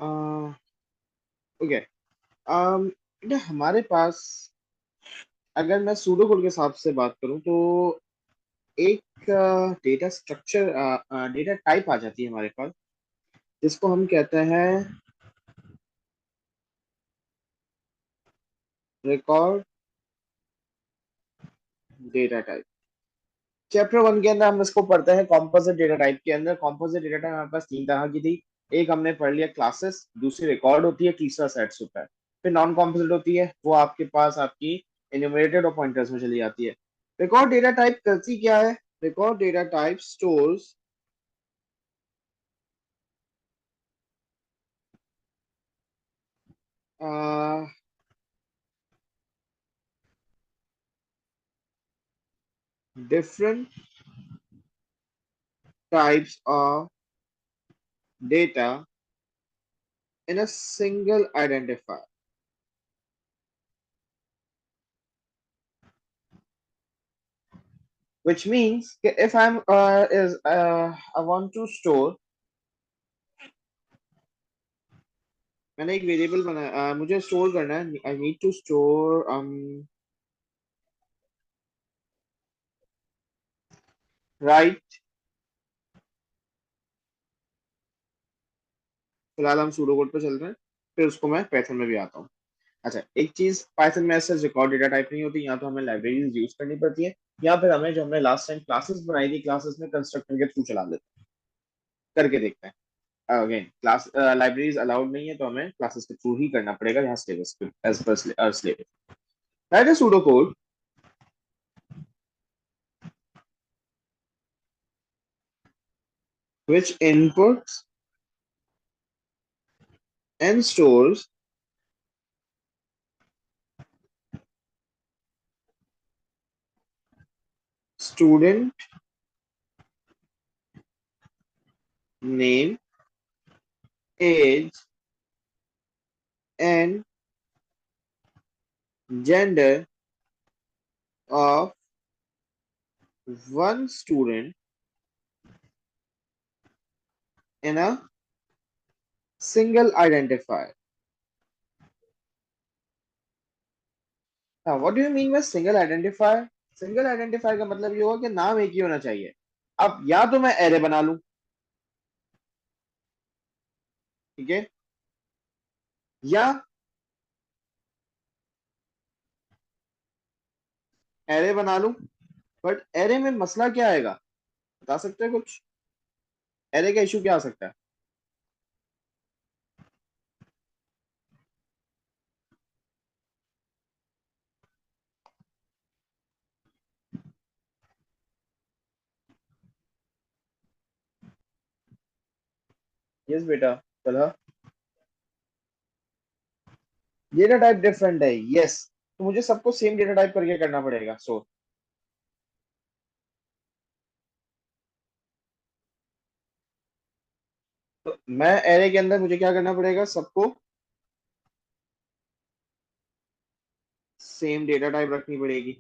Okay. बेटा हमारे पास, अगर मैं सूडो कोड के हिसाब से बात करूं तो एक डेटा स्ट्रक्चर, डेटा टाइप आ जाती है हमारे पास, जिसको हम कहते हैं record data type. Chapter one के अंदर हम इसको पढ़ते हैं कॉम्पोजिट डेटा टाइप के अंदर। कॉम्पोजिट डेटा टाइप हमारे पास तीन तरह की थी। एक हमने पढ़ लिया क्लासेस, दूसरी रिकॉर्ड होती है, तीसरा सेट्स होता है। फिर नॉन कॉम्पोजिट होती है, वो आपके पास आपकी इन्यूमरेटेड और पॉइंटर्स में चली जाती है। रिकॉर्ड डेटा टाइप करती क्या है? Record data type stores different types of data in a single identifier, which means कि if I'm is I want to store, मैंने एक वेरिएबल बनाया, मुझे स्टोर करना है, I need to store right. फिलहाल हम सूडो कोड पे चल रहे हैं, फिर उसको मैं पाइथन में भी आता हूँ। अच्छा, एक चीज पाइथन में ऐसे रिकॉर्ड डेटा टाइप नहीं होती, यहाँ तो हमें लाइब्रेरीज यूज करनी पड़ती है, या फिर हमें जो हमने लास्ट टाइम क्लासेस बनाई थी, क्लासेस में कंस्ट्रक्टर के थ्रू चला लेते हैं। करके देखते हैं। अगेन क्लास लाइब्रेरीज अलाउड नहीं है, तो हमें क्लासेस के थ्रू ही करना पड़ेगा यहाँ syllabus as per syllabus. Right a pseudo code which inputs and stores student name, age, and gender of one student in a single identifier. Now, what do you mean by single identifier? Single identifier का मतलब ये होगा कि नाम एक ही होना चाहिए। अब या तो मैं एरे बना लूं, ठीक है, या एरे बना लूं, बट एरे में मसला क्या आएगा, बता सकते हैं कुछ? एरे का इशू क्या आ सकता है? यस बेटा, चला। डेटा टाइप डिफरेंट है, यस। तो मुझे सबको सेम डेटा टाइप करके करना पड़ेगा। सो तो मैं एरे के अंदर मुझे क्या करना पड़ेगा, सबको सेम डेटा टाइप रखनी पड़ेगी,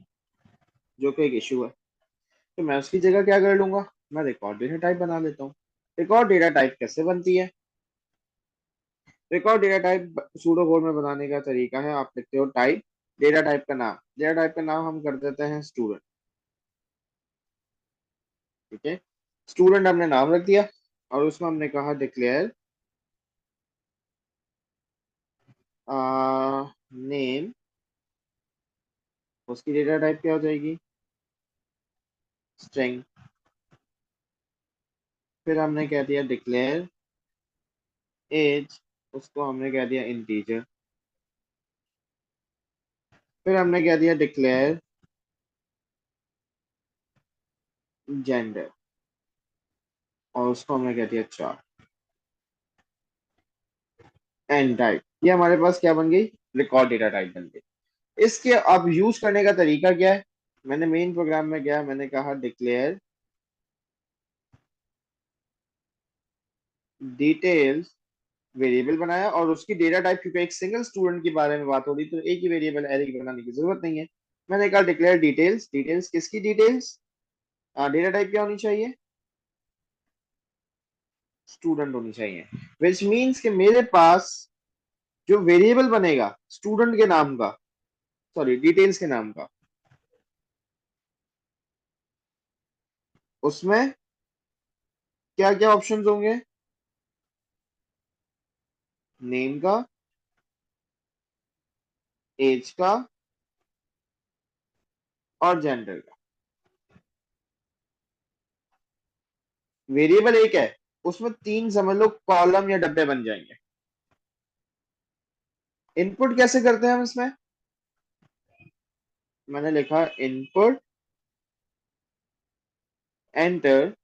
जो कि एक इशू है। तो मैं उसकी जगह क्या कर लूंगा, मैं रिकॉर्ड डेटा टाइप बना लेता हूँ। रिकॉर्ड डेटा टाइप कैसे बनती है? Record data type pseudo code में बनाने का तरीका है, आप लिखते हो टाइप, डेटा टाइप का नाम, डेटा टाइप का नाम हम कर देते हैं स्टूडेंट। ठीक है, स्टूडेंट हमने नाम रख दिया, और उसमें हमने कहा डिक्लेयर नेम, उसकी डेटा टाइप क्या हो जाएगी, स्ट्रिंग। फिर हमने कह दिया डिक्लेयर एज, उसको हमने कह दिया इंटीजर। फिर हमने कह दिया डिक्लेयर जेंडर, और उसको हमने कह दिया चार। एंड टाइप, ये हमारे पास क्या बन गई, रिकॉर्ड डेटा टाइप बन गई। इसके अब यूज करने का तरीका क्या है? मैंने मेन प्रोग्राम में गया, मैंने कहा डिक्लेयर डिटेल्स, वेरिएबल बनाया, और उसकी डेटा टाइप, क्योंकि एक सिंगल स्टूडेंट के बारे में बात हो रही तो एक ही वेरिएबल एरे की बनाने की जरूरत नहीं है। मैंने कहा डिक्लेयर डिटेल्स, डिटेल्स किसकी डिटेल्स, डेटा टाइप क्या होनी चाहिए, स्टूडेंट होनी चाहिए, विच मीन्स कि मेरे पास जो वेरिएबल बनेगा स्टूडेंट के नाम का, सॉरी डिटेल्स के नाम का, उसमें क्या क्या ऑप्शंस होंगे? नेम का, एज का और जेंडर का। वेरिएबल एक है, उसमें तीन समझ लो कॉलम या डब्बे बन जाएंगे। इनपुट कैसे करते हैं हम इसमें? मैंने लिखा इनपुट एंटर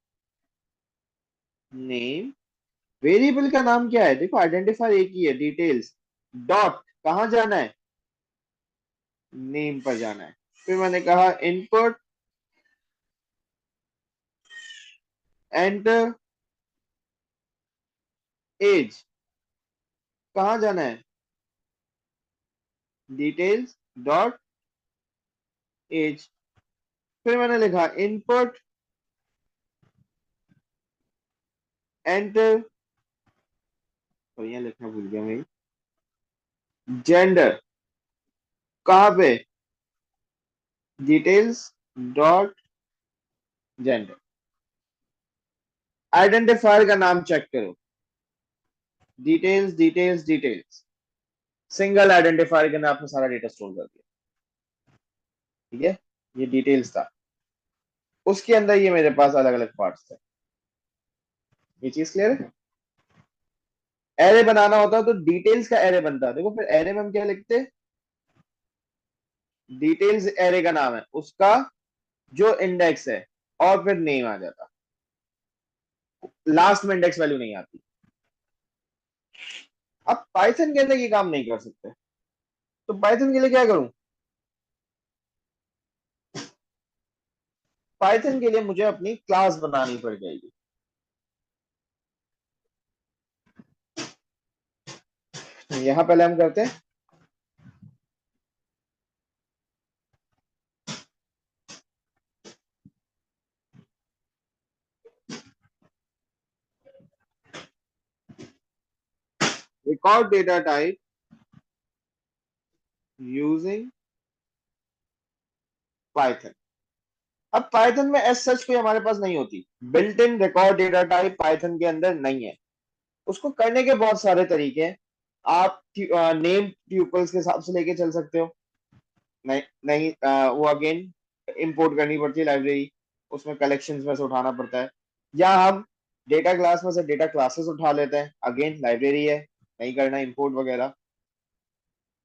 नेम। वेरिएबल का नाम क्या है? देखो आइडेंटिफायर एक ही है, डिटेल्स डॉट कहां जाना है? नेम पर जाना है। फिर मैंने कहा इनपुट एंटर एज, कहां जाना है? Details dot age. फिर मैंने लिखा इनपुट एंटर, तो यहाँ लिखना भूल गया मैं, जेंडर कहां पे? Details dot gender. आइडेंटिफायर का नाम चेक करो, details details details, single identifier के अंदर आपने सारा डेटा स्टोर कर दिया। ठीक है, ये डिटेल्स था, उसके अंदर ये मेरे पास अलग अलग पार्ट्स थे। ये चीज क्लियर है? एरे बनाना होता तो डिटेल्स का एरे बनता है। देखो फिर एरे में हम क्या लिखते? डिटेल्स एरे का नाम है, उसका जो इंडेक्स है, और फिर नेम आ जाता, लास्ट में इंडेक्स वैल्यू नहीं आती। अब पाइथन के अंदर ये काम नहीं कर सकते, तो पाइथन के लिए क्या करूं? पाइथन के लिए मुझे अपनी क्लास बनानी पड़ जाएगी। यहां पहले हम करते हैं record data type using Python. अब पाइथन में एज सच कोई हमारे पास नहीं होती, built in record data type Python के अंदर नहीं है। उसको करने के बहुत सारे तरीके हैं। आप नेम ट्यूपल्स के हिसाब से लेके चल सकते हो। नहीं नहीं, वो अगेन इंपोर्ट करनी पड़ती है लाइब्रेरी, उसमें कलेक्शंस में से उठाना पड़ता है। या हम डेटा क्लास में से डेटा क्लासेस उठा लेते हैं, अगेन लाइब्रेरी है, नहीं करना इंपोर्ट वगैरह।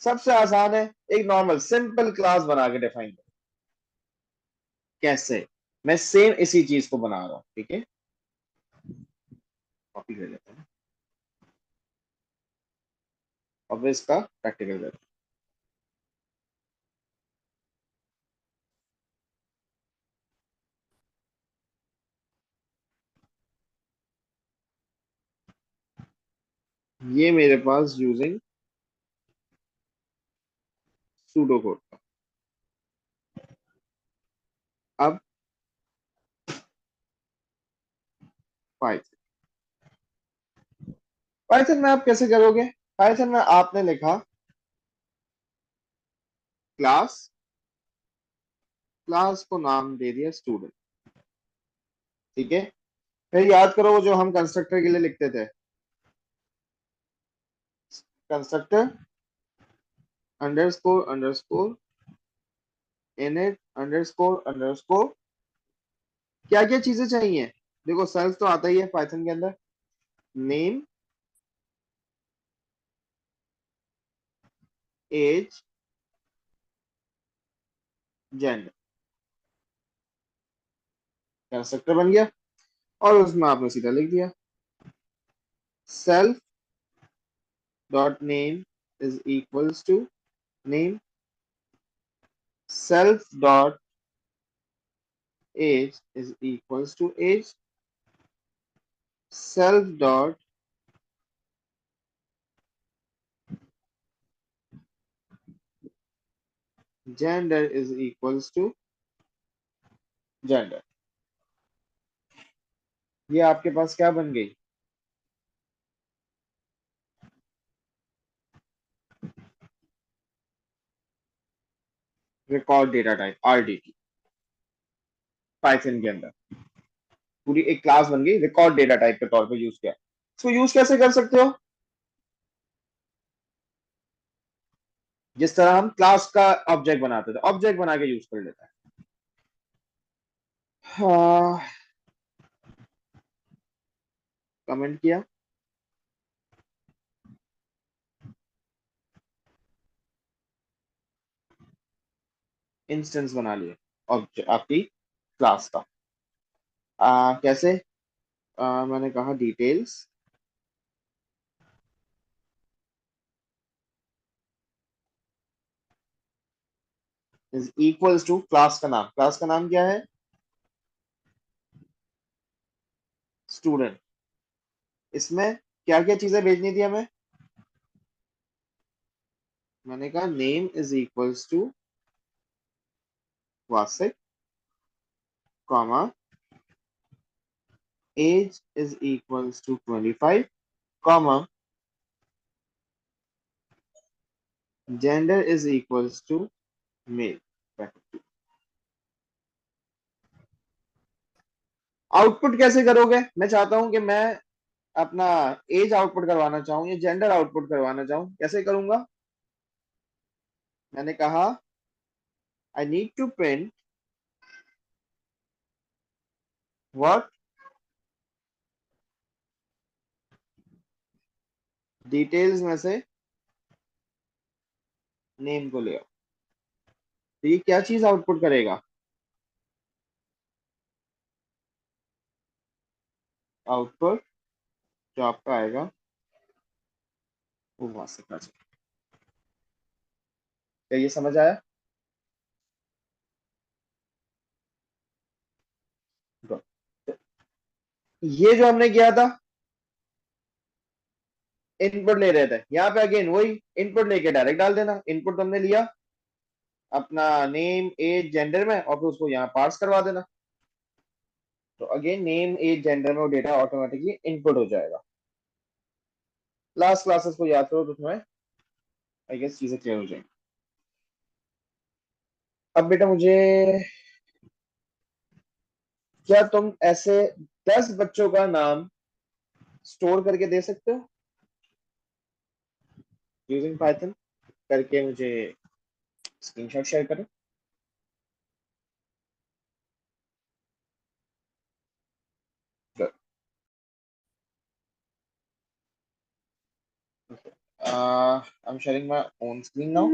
सबसे आसान है एक नॉर्मल सिंपल क्लास बना के डिफाइन कर। कैसे? मैं सेम इसी चीज को बना रहा हूं, ठीक है, कॉपी कर लेते हैं, अब इसका प्रैक्टिकल करते हैं। ये मेरे पास यूजिंग सूडो कोड था। अब पाइथन, पाइथन में आप कैसे करोगे? पाइथन में आपने लिखा क्लास, क्लास को नाम दे दिया स्टूडेंट, ठीक है। फिर याद करो वो जो हम कंस्ट्रक्टर के लिए लिखते थे, constructor underscore underscore init underscore underscore, क्या क्या चीजें चाहिए? देखो सेल्फ तो आता ही है पाइथन के अंदर, नेम एज जेंडर, कंस्ट्रक्टर बन गया। और उसमें आपने सीधा लिख दिया self dot name is equals to name, self dot age is equals to age, self dot gender is equals to gender. ये आपके पास क्या बन गई? Record data type RDT Python के अंदर पूरी एक क्लास बन गई, रिकॉर्ड डेटा टाइप के तौर पे यूज किया। इसको यूज कैसे कर सकते हो? जिस तरह हम क्लास का ऑब्जेक्ट बनाते थे, ऑब्जेक्ट बना के यूज कर लेते हैं। हाँ, कमेंट किया, इंस्टेंस बना लिए ऑब्जेक्ट आपकी क्लास का। कैसे? मैंने कहा details is equals to class का नाम। क्लास का नाम क्या है? स्टूडेंट। इसमें क्या क्या चीजें भेजनी थी हमें? मैंने कहा name is equals to Wasiq, comma age is equals to 25, comma gender is equals to male. Output कैसे करोगे? मैं चाहता हूं कि मैं अपना एज आउटपुट करवाना चाहूँ या जेंडर आउटपुट करवाना चाहूँ, कैसे करूंगा? मैंने कहा I need to print what details में से नेम को ले आओ। तो ये क्या चीज आउटपुट करेगा? आउटपुट जो आपका आएगा वो वहां से कर। क्या ये समझ आया? Good. ये जो हमने किया था, इनपुट ले रहे थे, यहाँ पे अगेन वही इनपुट लेके डायरेक्ट डाल देना। इनपुट हमने लिया अपना नेम एज जेंडर में और फिर उसको यहाँ पार्स करवा देना। तो अगेन नेम एज जेंडर में वो डेटा ऑटोमेटिकली इनपुट हो जाएगा। लास्ट क्लासेस को याद करो तो तुम्हें आई गेस चीजें क्लियर हो जाएंगी। अब बेटा मुझे, क्या तुम ऐसे 10 बच्चों का नाम स्टोर करके दे सकते हो यूजिंग पाइथन? करके मुझे स्क्रीनशॉट शेयर करो। I am sharing my own screen now.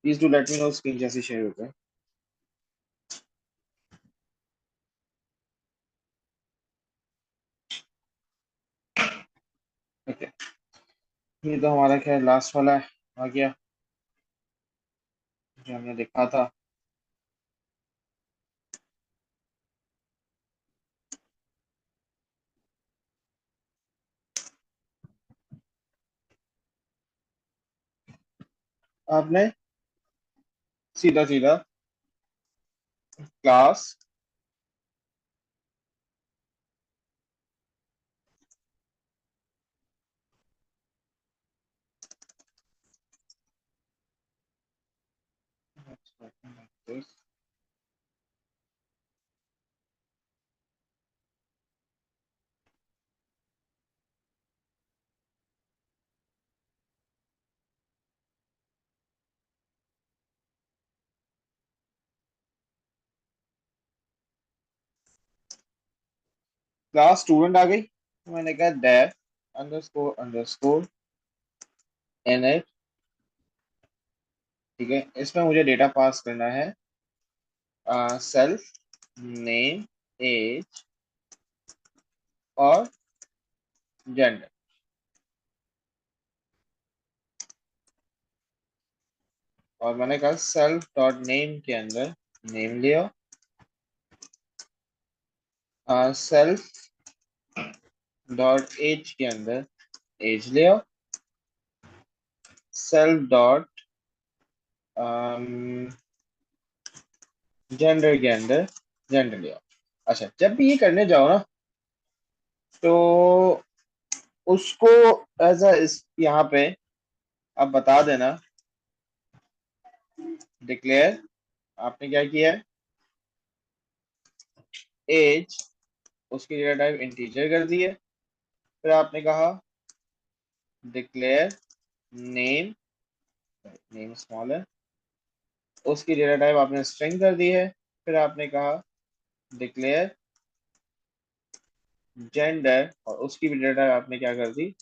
Please do let me know screen जैसे शेयर होता है। ओके, ये तो हमारा खैर लास्ट वाला है, आ गया जो हमने देखा था। आपने सीधा सीधा क्लास क्लास स्टूडेंट आ गई, तो मैंने कहा डेफ अंडरस्कोर अंडरस्कोर एन, ठीक है। इसमें मुझे डेटा पास करना है सेल्फ, नेम, एज और जेंडर। और मैंने कहा सेल्फ डॉट नेम के अंदर नेम लिया, सेल्फ डॉट एज के अंदर एज लिया, सेल्फ डॉट जेंडर के अंदर जेंडर लिया। अच्छा, जब भी ये करने जाओ ना तो उसको एज अ यहाँ पे आप बता देना डिक्लेयर, आपने क्या किया है, एज, उसकी डेटा टाइप इंटीजर कर दी है। फिर आपने कहा डिक्लेयर नेम, नेम स्मॉल है, उसकी डेटा टाइप आपने स्ट्रिंग कर दी है। फिर आपने कहा डिक्लेयर जेंडर, और उसकी भी डेटा टाइप आपने क्या कर दी,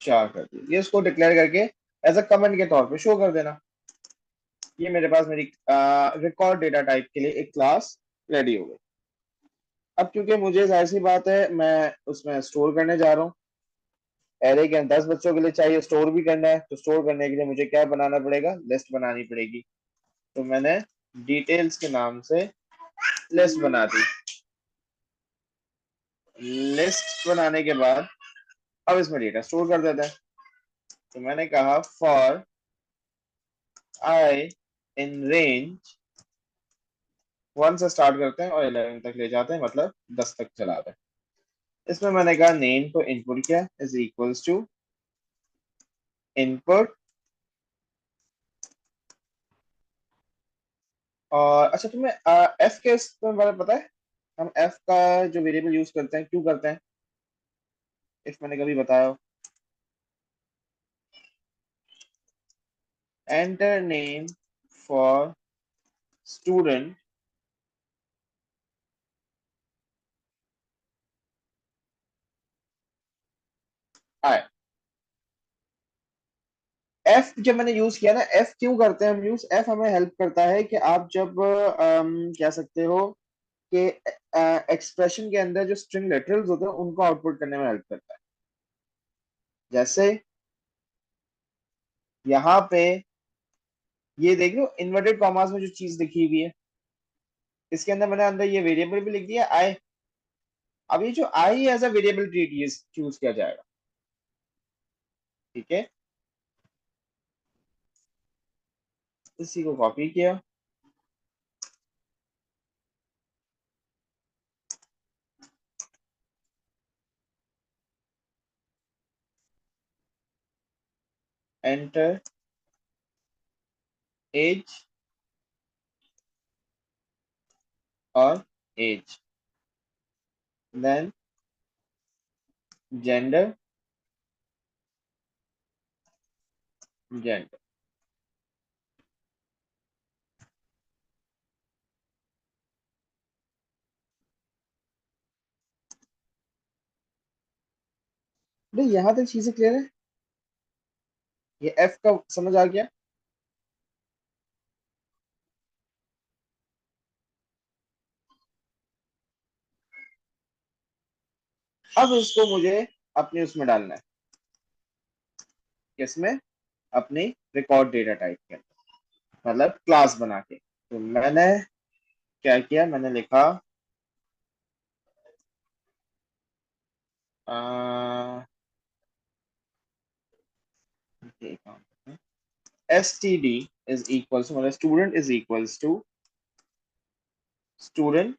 4 कर दी। ये उसको डिक्लेयर करके एज अ कमेंट के तौर पे शो कर देना। ये मेरे पास मेरी रिकॉर्ड डेटा टाइप के लिए एक क्लास रेडी हो गई। अब क्योंकि मुझे जाहिर सी बात है मैं उसमें स्टोर करने जा रहा हूँ, एरे के 10 बच्चों के लिए चाहिए, स्टोर भी करना है, तो स्टोर करने के लिए मुझे क्या बनाना पड़ेगा, लिस्ट बनानी पड़ेगी। तो मैंने डिटेल्स के नाम से लिस्ट बना दी। लिस्ट बनाने के बाद अब इसमें डेटा स्टोर कर देते हैं। तो मैंने कहा फॉर आई इन रेंज 1 से स्टार्ट करते हैं और 11 तक ले जाते हैं, मतलब 10 तक चलाते हैं। इसमें मैंने कहा नेम को इनपुट किया इज इक्वल्स टू इनपुट। और अच्छा, तुम्हें एफ के इसमें बारे में पता है, हम एफ का जो वेरिएबल यूज करते हैं क्यों करते हैं, इफ मैंने कभी बताया हो। Enter name for student, I. F जब मैंने यूज किया ना, एफ क्यों करते हैं हम यूज, एफ हमें हेल्प करता है कि आप जब कह सकते हो कि एक्सप्रेशन के अंदर जो स्ट्रिंग लिटरल्स होते हैं उनको आउटपुट करने में हेल्प करता है। जैसे यहाँ पे ये देख लो इन्वर्टेड कॉमास में जो चीज लिखी हुई है, इसके अंदर मैंने अंदर ये वेरिएबल भी लिख दिया आई। अब ये जो I as a variable treat ये चूज किया जाएगा, ठीक है। इसी को कॉपी किया, एंटर एज और एज, देन जेंडर, जेंडर। भाई यहाँ तक चीजें क्लियर है, ये एफ का समझ आ गया। अब इसको मुझे अपने उसमें डालना है, किसमें, अपनी रिकॉर्ड डेटा टाइप के अंदर, मतलब क्लास बना के। तो मैंने क्या किया, मैंने लिखा S T D is equal to, मतलब student is equals to student.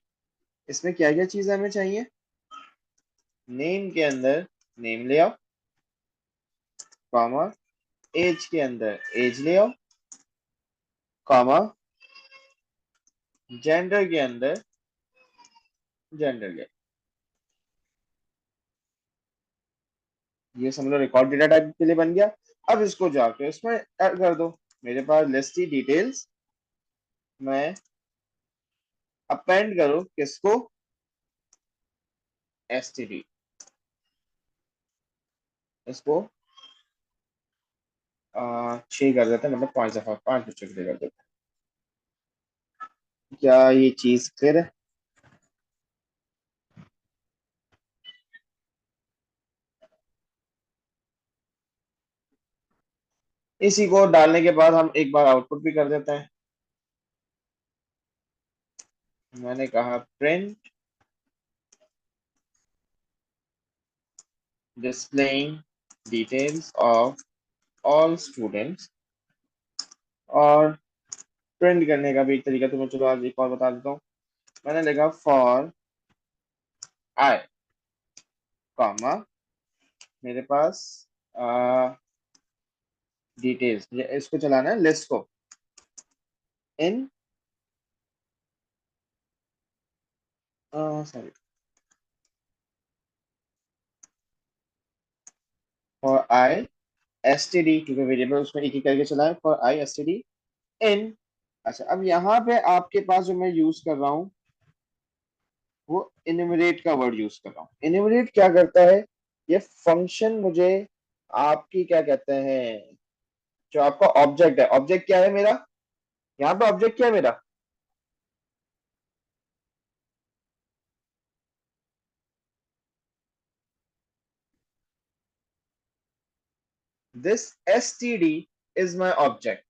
इसमें क्या क्या चीजें हमें चाहिए, नेम के अंदर नेम ले आओ, कॉमा, एज के अंदर एज ले आओ, कॉमा, जेंडर के अंदर जेंडर ले आओ। ये समझ लो रिकॉर्ड डेटा टाइप के लिए बन गया। अब इसको जाके इसमें ऐड कर दो। मेरे पास लिस्ट की डिटेल्स, मैं अपेंड करो किसको, एस टी डी, इसको 6 कर देते हैं, मतलब 5 दफा 5 बच्चों के लिए कर देते हैं। क्या ये चीज क्लियर है। इसी को डालने के बाद हम एक बार आउटपुट भी कर देते हैं। मैंने कहा print displaying details of all students। और प्रिंट करने का भी एक तरीका तुम्हें चलो आज एक और बता देता हूँ। मैंने लिखा फॉर आई, कॉमा, मेरे पास डिटेल्स, इसको चलाना है लिस्ट को, in sorry for I S T D, क्योंकि वेरिएबल उसमें एक ही करके चला है, for I S T D in. अच्छा, अब यहाँ पे आपके पास जो मैं यूज कर रहा हूँ वो इन्यूमरेट का वर्ड यूज कर रहा हूँ। इन्यूमरेट क्या करता है, ये फंक्शन मुझे आपकी क्या कहते हैं, जो आपका ऑब्जेक्ट है, ऑब्जेक्ट क्या है मेरा, यहाँ पे ऑब्जेक्ट क्या है मेरा, this S T D is my object.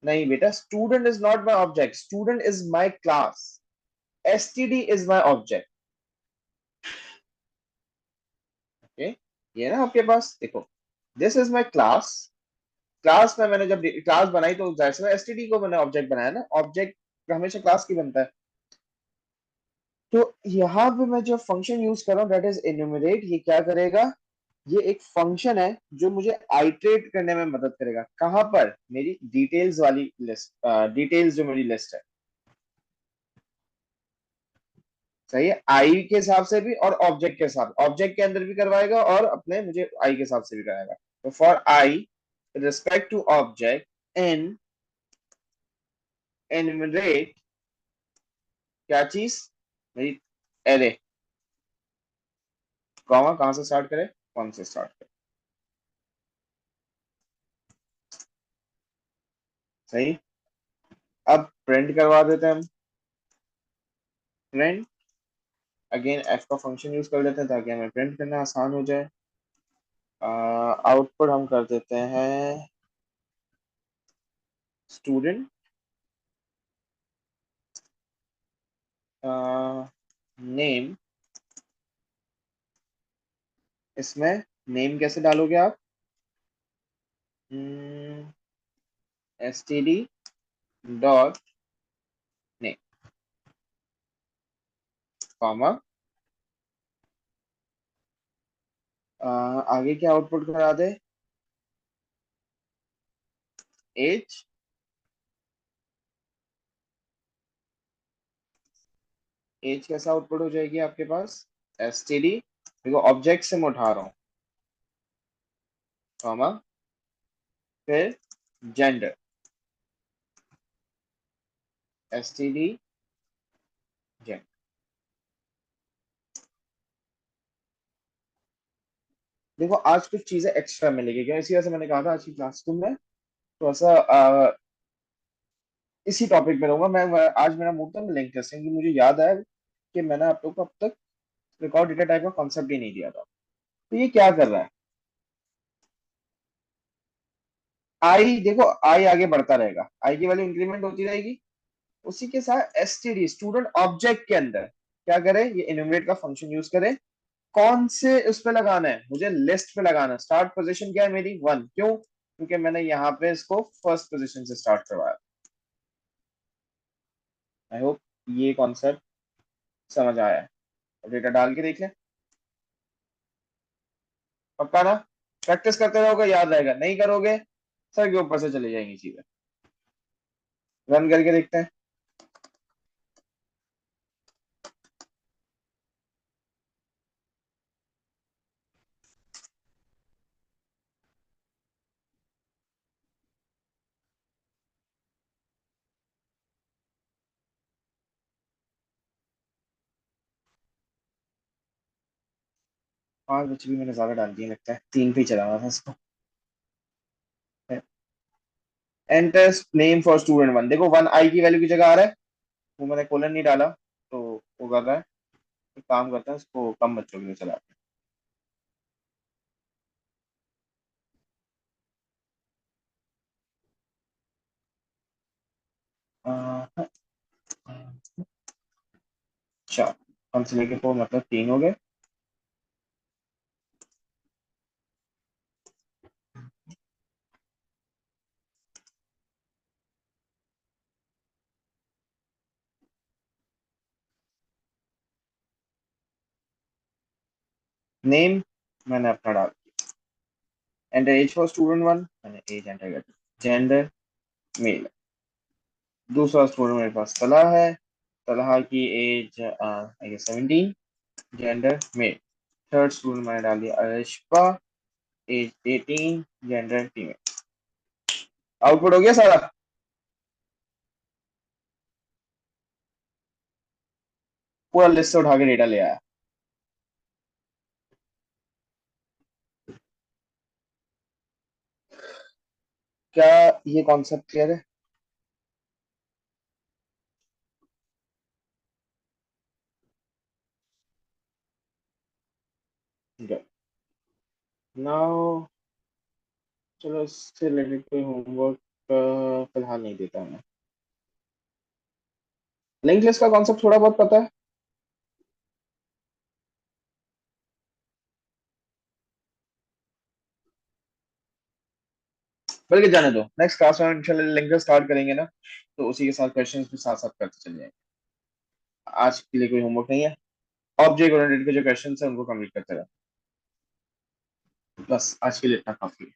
नहीं बेटा, student is not my object, student is my class, S T D is my object. Okay, ये ना आपके पास देखो, this is my class, class में मैंने जब क्लास बनाई तो जाहिर सी एसटीडी को मैंने ऑब्जेक्ट बनाया ना, ऑब्जेक्ट हमेशा क्लास की बनता है। तो यहाँ पे मैं जो फंक्शन यूज कर रहा हूँ दैट इज एन्यूमरेट, ये क्या करेगा, ये एक फंक्शन है जो मुझे आइटरेट करने में मदद करेगा, कहाँ पर, मेरी डिटेल्स वाली लिस्ट, डिटेल्स जो मेरी लिस्ट है, सही है, आई के हिसाब से भी और ऑब्जेक्ट के हिसाब, ऑब्जेक्ट के अंदर भी करवाएगा और अपने मुझे आई के हिसाब से भी कराएगा। तो for I respect to object in enumerate, क्या चीज, मेरी एरे, कॉमा कहां से स्टार्ट करें, कौन से स्टार्ट करें, सही। अब प्रिंट करवा देते हैं हम, प्रिंट, अगेन एफ का फंक्शन यूज कर लेते हैं ताकि हमें प्रिंट करना आसान हो जाए। आउटपुट हम कर देते हैं स्टूडेंट, नेम, इसमें नेम कैसे डालोगे आप, S T D dot name, comma, आगे क्या आउटपुट करा दे, एज, एज कैसा आउटपुट हो जाएगी आपके पास, एस टी डी, देखो ऑब्जेक्ट से मैं उठा रहा हूँ, कॉमा, फिर gender, S T D gender. देखो आज कुछ चीजें एक्स्ट्रा मिलेगी क्या, इसी वजह से मैंने कहा था आज की क्लास को मैं थोड़ा सा इसी टॉपिक पे रहूंगा। आज मेरा मूड था मैं लिंक टेस्टिंग की, मुझे याद आया कि मैंने आप लोग को अब तक रिकॉर्ड डेटा टाइप का कॉन्सेप्ट ही नहीं दिया था। तो ये क्या कर रहा है, आई देखो, आई आगे बढ़ता रहेगा, आई की वैल्यू इंक्रीमेंट होती रहेगी, उसी के साथ एसटीडी स्टूडेंट ऑब्जेक्ट के अंदर क्या करे, ये इन्यूमरेट का फंक्शन यूज करे, कौन से उस पे लगाना है, मुझे लिस्ट पे लगाना है, स्टार्ट पोजीशन क्या है मेरी 1, क्यों, क्योंकि मैंने यहाँ पे इसको फर्स्ट पोजीशन से स्टार्ट करवाया। आई होप ये कॉन्सेप्ट समझ आया है। अब डेटा डाल के देख लें, पक्का ना, प्रैक्टिस करते रहोगे याद रहेगा, नहीं करोगे सर के ऊपर से चली जाएंगी चीजें। रन करके देखते हैं। पांच बच्चे भी मैंने ज्यादा डाल दिए लगता है, तीन पे ही चला रहा था इसको। Enter name for student one, देखो वन आई की वैल्यू की जगह आ रहा है, वो मैंने कोलन नहीं डाला तो वो कर रहा है। एक काम करते हैं इसको कम बच्चों के लिए चलाते हैं। अच्छा, कम से लेके फोर मतलब तीन हो गए। नेम मैंने अपना डाल, enter age for student one, मैंने एज एंटर कर दिया। Gender male. दूसरा स्टूडेंट मेरे पास तलहा है, तलहा की age I guess 17, gender male. Third student मैंने डाल दिया Arishpa, age 18, gender female. Output हो गया सारा। पूरा लिस्ट से उठा के डेटा ले आया। क्या ये कॉन्सेप्ट क्लियर है? नाउ चलो इससे रिलेटेड कोई होमवर्क फिलहाल नहीं देता मैं। लिंक लिस्ट का कॉन्सेप्ट थोड़ा बहुत पता है। बल्कि जाने दो, नेक्स्ट क्लास में इंशाल्लाह लिंक लिस्ट स्टार्ट करेंगे ना, तो उसी के साथ क्वेश्चंस भी साथ साथ करते चले जाएंगे। आज के लिए कोई होमवर्क नहीं है। ऑब्जेक्ट ओरिएंटेड के जो क्वेश्चंस हैं उनको कंप्लीट करते रहो। बस आज के लिए इतना काफी है।